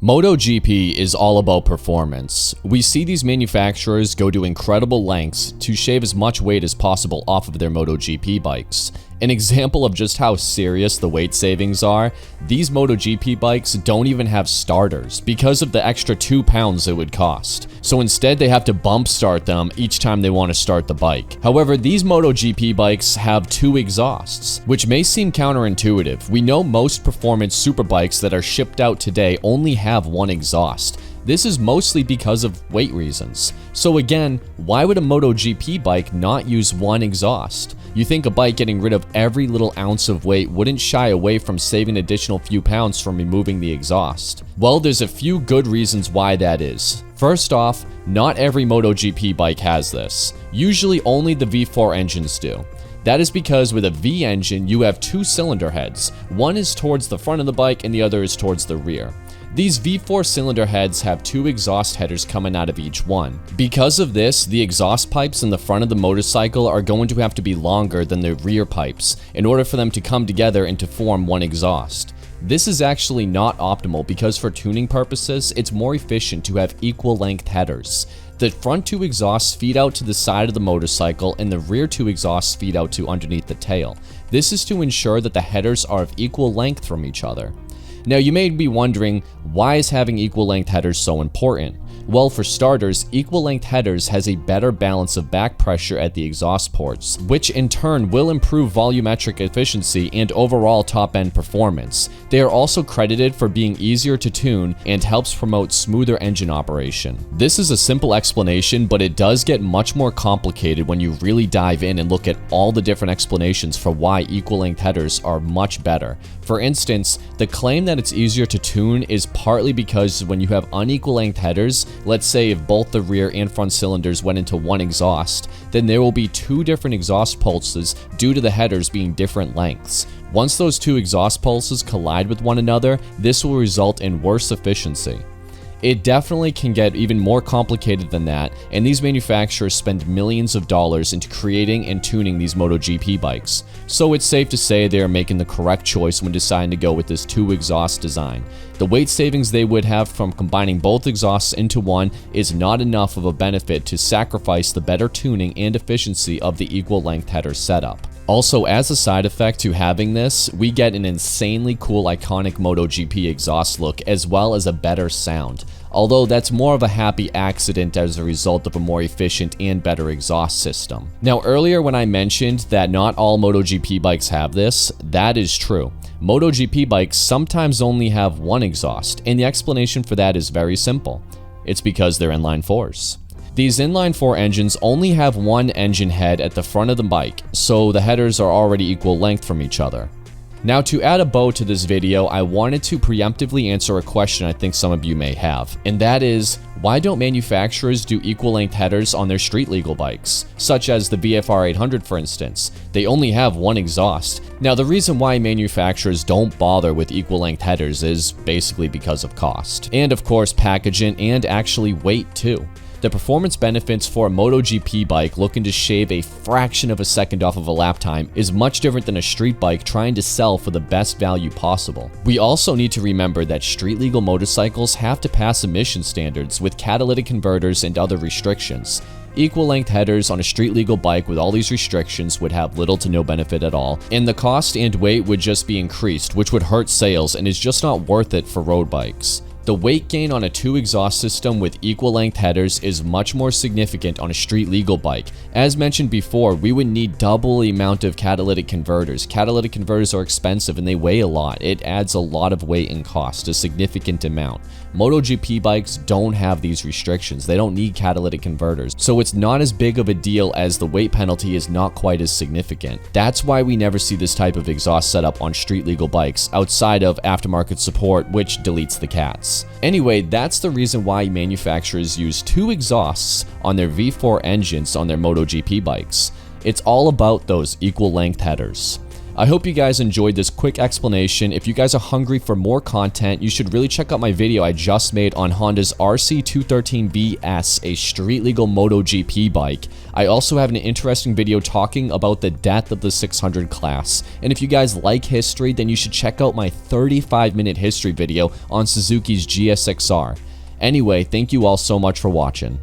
MotoGP is all about performance. We see these manufacturers go to incredible lengths to shave as much weight as possible off of their MotoGP bikes. An example of just how serious the weight savings are, these MotoGP bikes don't even have starters because of the extra 2 pounds it would cost. So instead they have to bump start them each time they want to start the bike. However, these MotoGP bikes have 2 exhausts, which may seem counterintuitive. We know most performance superbikes that are shipped out today only have 1 exhaust. This is mostly because of weight reasons. So again, why would a MotoGP bike not use 1 exhaust? You think a bike getting rid of every little ounce of weight wouldn't shy away from saving an additional few pounds from removing the exhaust? Well, there's a few good reasons why that is. First off, not every MotoGP bike has this. Usually only the V4 engines do. That is because with a V engine, you have 2 cylinder heads. One is towards the front of the bike and the other is towards the rear. These V4 cylinder heads have 2 exhaust headers coming out of each one. Because of this, the exhaust pipes in the front of the motorcycle are going to have to be longer than the rear pipes in order for them to come together and to form 1 exhaust. This is actually not optimal because for tuning purposes, it's more efficient to have equal length headers. The front 2 exhausts feed out to the side of the motorcycle and the rear 2 exhausts feed out to underneath the tail. This is to ensure that the headers are of equal length from each other. Now you may be wondering, why is having equal length headers so important? Well, for starters, equal length headers has a better balance of back pressure at the exhaust ports, which in turn will improve volumetric efficiency and overall top-end performance. They are also credited for being easier to tune and helps promote smoother engine operation. This is a simple explanation, but it does get much more complicated when you really dive in and look at all the different explanations for why equal length headers are much better. For instance, the claim that it's easier to tune is partly because when you have unequal length headers, let's say if both the rear and front cylinders went into 1 exhaust, then there will be 2 different exhaust pulses due to the headers being different lengths. Once those 2 exhaust pulses collide with one another, this will result in worse efficiency. It definitely can get even more complicated than that, and these manufacturers spend millions of dollars into creating and tuning these MotoGP bikes. So it's safe to say they are making the correct choice when deciding to go with this 2 exhaust design. The weight savings they would have from combining both exhausts into one is not enough of a benefit to sacrifice the better tuning and efficiency of the equal length header setup. Also, as a side effect to having this, we get an insanely cool iconic MotoGP exhaust look as well as a better sound. Although that's more of a happy accident as a result of a more efficient and better exhaust system. Now earlier when I mentioned that not all MotoGP bikes have this, that is true. MotoGP bikes sometimes only have 1 exhaust, and the explanation for that is very simple. It's because they're inline 4s. These inline 4 engines only have 1 engine head at the front of the bike, so the headers are already equal length from each other. Now to add a bow to this video, I wanted to preemptively answer a question I think some of you may have, and that is, why don't manufacturers do equal length headers on their street legal bikes, such as the VFR 800 for instance? They only have 1 exhaust. Now the reason why manufacturers don't bother with equal length headers is basically because of cost, and of course packaging and actually weight too. The performance benefits for a MotoGP bike looking to shave a fraction of a second off of a lap time is much different than a street bike trying to sell for the best value possible. We also need to remember that street legal motorcycles have to pass emission standards with catalytic converters and other restrictions. Equal length headers on a street legal bike with all these restrictions would have little to no benefit at all, and the cost and weight would just be increased, which would hurt sales and is just not worth it for road bikes. The weight gain on a 2 exhaust system with equal length headers is much more significant on a street legal bike. As mentioned before, we would need double the amount of catalytic converters. Catalytic converters are expensive and they weigh a lot. It adds a lot of weight and cost, a significant amount. MotoGP bikes don't have these restrictions. They don't need catalytic converters. So it's not as big of a deal as the weight penalty is not quite as significant. That's why we never see this type of exhaust setup on street legal bikes outside of aftermarket support, which deletes the cats. Anyway, that's the reason why manufacturers use 2 exhausts on their V4 engines on their MotoGP bikes. It's all about those equal length headers. I hope you guys enjoyed this quick explanation. If you guys are hungry for more content, you should really check out my video I just made on Honda's RC213VS, a street legal MotoGP bike. I also have an interesting video talking about the death of the 600 class. And if you guys like history, then you should check out my 35-minute history video on Suzuki's GSX-R. Anyway, thank you all so much for watching.